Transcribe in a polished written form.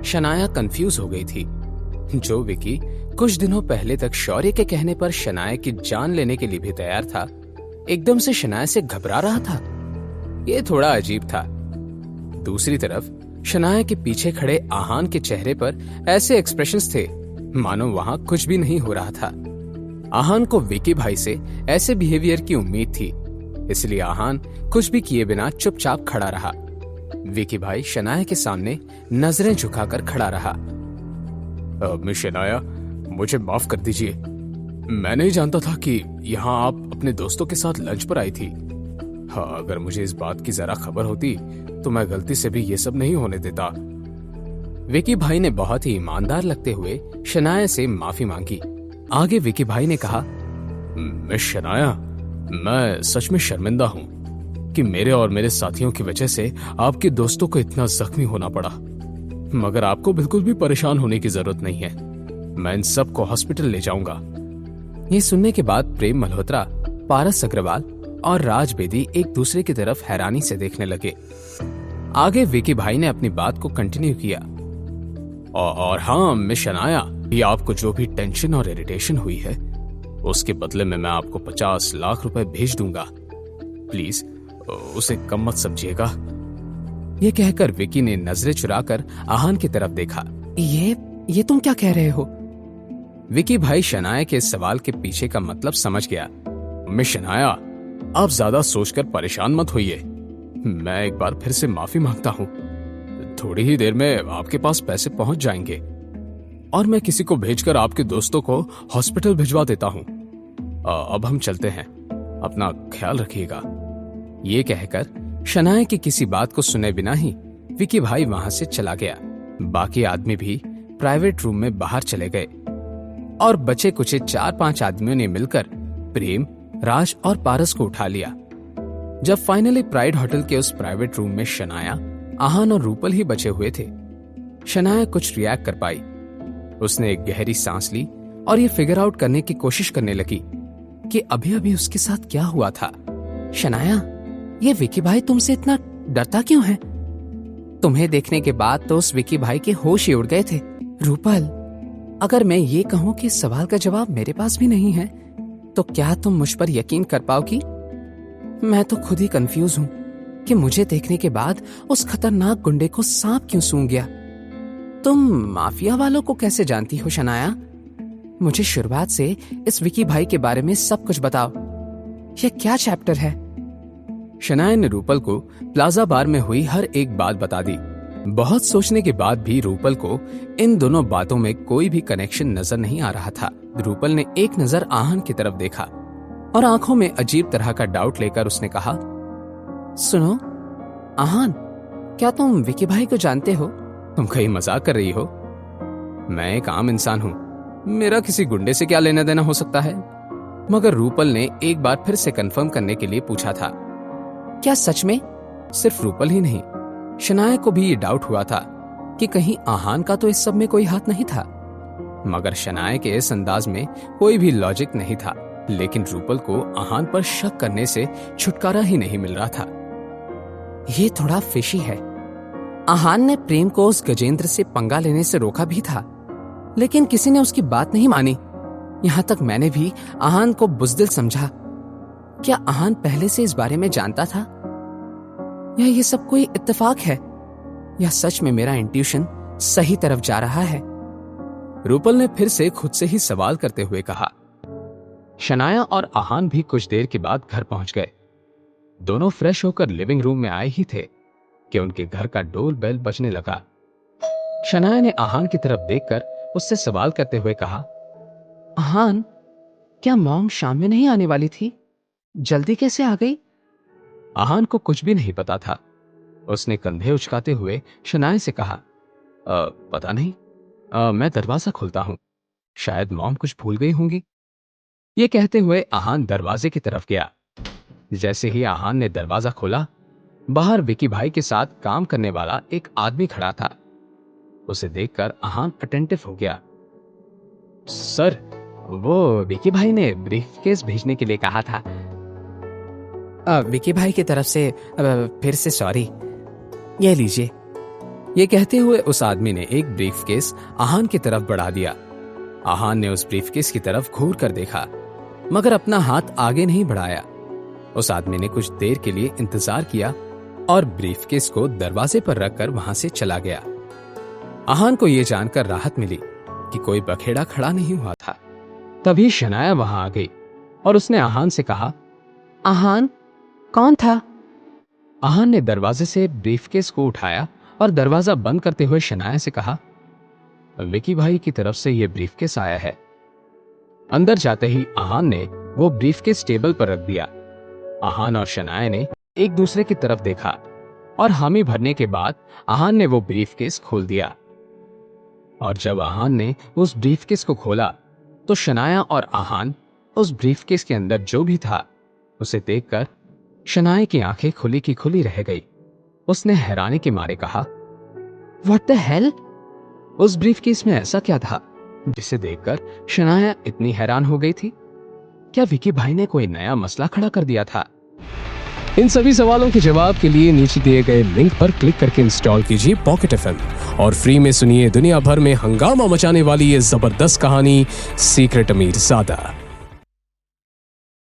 Shanaya confuse हो गई थी। जो विकी कुछ दिनों पहले तक शौर्य के कहने पर शनाया की जान लेने के लिए भी तैयार था, एकदम से शनाया से घबरा रहा था। ये थोड़ा अजीब था। दूसरी तरफ शनाया के पीछे खड़े आहान के चेहरे पर ऐसे एक्सप्रेशंस थे मानो वहां कुछ भी नहीं हो रहा था। आहान को विकी भाई से ऐसे बिहेवियर की उम्मीद थी, इसलिए आहान कुछ भी किए बिना चुपचाप खड़ा रहा। विकी भाई शनाया के सामने नजरें झुकाकर खड़ा रहा। मिस शनाया, मुझे माफ कर दीजिए। मैं नहीं जानता था कि यहाँ आप अपने दोस्तों के साथ लंच पर आई थी। हाँ, अगर मुझे इस बात की जरा खबर होती तो मैं गलती से भी ये सब नहीं होने देता। विकी भाई ने बहुत ही ईमानदार लगते हुए शनाया से माफी मांगी। आगे विकी भाई ने कहा, मिस शनाया, मैं सच में शर्मिंदा हूँ कि मेरे और मेरे साथियों की वजह से आपके दोस्तों को इतना जख्मी होना पड़ा। मगर आपको बिल्कुल भी परेशान होने की जरूरत नहीं है। मैं इन सबको हॉस्पिटल ले जाऊंगा। ये सुनने के बाद प्रेम मल्होत्रा, पारस अग्रवाल और राज बेदी एक दूसरे की तरफ हैरानी से देखने लगे। आगे विकी भाई ने अपनी बात को कंटिन्यू किया। और हाँ मिस शनाया, ये आपको जो भी टेंशन और इरिटेशन हुई है उसके बदले में मैं आपको 50 लाख रुपए भेज दूंगा। प्लीज उसे कम मत समझिएगा। ये कहकर विकी ने नजरें चुराकर आहान की तरफ देखा। ये तुम क्या कह रहे हो? विकी भाई शनाया के इस सवाल के पीछे का मतलब समझ गया। मिस शनाया, आप ज्यादा सोचकर परेशान मत होइए। मैं एक बार फिर से माफी मांगता हूँ। थोड़ी ही देर में आपके पास पैसे पहुंच जाएंगे और मैं किसी को भेजकर आपके दोस्तों को हॉस्पिटल भिजवा देता हूँ। अब हम चलते हैं, अपना ख्याल रखिएगा। ये कहकर शनाया की किसी बात को सुने बिना ही विकी भाई वहां से चला गया। बाकी आदमी भी प्राइवेट रूम में बाहर चले गए और बचे कुछ 4-5 आदमियों ने मिलकर प्रेम, राज और पारस को उठा लिया। जब फाइनली प्राइड होटल के उस प्राइवेट रूम में शनाया, आहान और रूपल ही बचे हुए थे, शनाया कुछ रिएक्ट कर पाई। उसने एक गहरी सांस ली और ये फिगर आउट करने की कोशिश करने लगी कि अभी अभी उसके साथ क्या हुआ था। शनाया, ये विकी भाई तुमसे इतना डरता क्यों है? तुम्हें देखने के बाद तो उस विकी भाई के होश ही उड़ गए थे। रूपल, अगर मैं ये कहूं कि सवाल का जवाब मेरे पास भी नहीं है, तो क्या तुम मुझ पर यकीन कर पाओगी? मैं तो खुद ही कंफ्यूज हूं कि मुझे देखने के बाद उस खतरनाक गुंडे को सांप क्यों सूंघ गया। तुम माफिया वालों को कैसे जानती हो शनाया? मुझे शुरुआत से इस विकी भाई के बारे में सब कुछ बताओ। यह क्या चैप्टर है? शनाया ने रूपल को प्लाजा बार में हुई हर एक बात बता दी। बहुत सोचने के बाद भी रूपल को इन दोनों बातों में कोई भी कनेक्शन नजर नहीं आ रहा था। रूपल ने एक नजर आहान की तरफ देखा और आंखों में अजीब तरह का डाउट लेकर उसने कहा, सुनो आहान, क्या तुम विकी भाई को जानते हो? तुम कहीं मजाक कर रही हो? मैं एक आम इंसान हूं, मेरा किसी गुंडे से क्या लेना देना हो सकता है? मगर रूपल ने एक बार फिर से कंफर्म करने के लिए पूछा था। क्या सच में? सिर्फ रूपल ही नहीं, शनाया को भी ये डाउट हुआ था कि कहीं आहान का तो इस सब में कोई हाथ नहीं था। मगर शनाया के इस अंदाज में कोई भी लॉजिक नहीं था, लेकिन रूपल को आहान पर शक करने से छुटकारा ही नहीं मिल रहा था। ये थोड़ा फिशी है। आहान ने प्रेम को उस गजेंद्र से पंगा लेने से रोका भी था, लेकिन किसी ने उसकी बात नहीं मानी। यहां तक मैंने भी आहान को बुज़दिल समझा। क्या आहान पहले से इस बारे में जानता था, या ये सब कोई इत्तेफाक है, या सच में मेरा इंट्यूशन सही तरफ जा रहा है? रूपल ने फिर से खुद से ही सवाल करते हुए कहा। शनाया और आहान भी कुछ देर के बाद घर पहुंच गए। दोनों फ्रेश होकर लिविंग रूम में आए ही थे कि उनके घर का डोर बेल बजने लगा। शनाया ने आहान की तरफ देखकर उससे सवाल करते हुए कहा, आहान, क्या मॉम शाम में नहीं आने वाली थी? जल्दी कैसे आ गई? आहान को कुछ भी नहीं पता था। उसने कंधे उचकाते हुए शनाया से कहा, पता नहीं, मैं दरवाजा खोलता हूं, शायद मॉम कुछ भूल गई होंगी। ये कहते हुए आहान दरवाजे की तरफ गया। जैसे ही आहान ने दरवाजा खोला, बाहर विकी भाई के साथ काम करने वाला एक आदमी खड़ा था। उसे देखकर आहान अटेंटिव हो गया। सर, वो विकी भाई ने ब्रीफकेस भेजने के लिए कहा था। विकी भाई की तरफ से फिर से सॉरी, ये लीजिए। ये कहते हुए उस आदमी ने एक ब्रीफकेस आहान की तरफ बढ़ा दिया। आहान ने उस ब्रीफकेस की तरफ घूर कर देखा, मगर अपना हाथ आगे नहीं बढ़ाया। उस आदमी ने कुछ देर के लिए इंतजार किया और ब्रीफकेस को दरवाजे पर रखकर वहां से चला गया। आहान को यह जानकर राहत मिली कि कोई बखेड़ा खड़ा नहीं हुआ था। तभी शनाया वहां आ गई और उसने आहान से कहा, आहान, कौन था? आहान ने दरवाजे से ब्रीफकेस को उठाया और दरवाजा बंद करते हुए शनाया से कहा, विकी भाई की तरफ से यह ब्रीफकेस आया है। अंदर जाते ही आहान ने वो ब्रीफकेस टेबल पर रख दिया। आहान और शनाया ने एक दूसरे की तरफ देखा और हामी भरने के बाद आहान ने वो ब्रीफकेस खोल दिया। और जब आहान ने उस ब्रीफकेस को खोला तो शनाया और आहान उस ब्रीफकेस के अंदर जो भी था उसे देखकर शनाया की आंखें खुली की खुली रह गई। उसने हैरानी के मारे कहा, व्हाट द हेल? उस ब्रीफकेस में ऐसा क्या था जिसे देखकर शनाया इतनी हैरान हो गई थी? क्या विकी भाई ने कोई नया मसला खड़ा कर दिया था? इन सभी सवालों के जवाब के लिए नीचे दिए गए लिंक पर क्लिक करके इंस्टॉल कीजिए पॉकेट FM और फ्री में सुनिए दुनिया भर में हंगामा मचाने वाली ये जबरदस्त कहानी सीक्रेट अमीरजादा।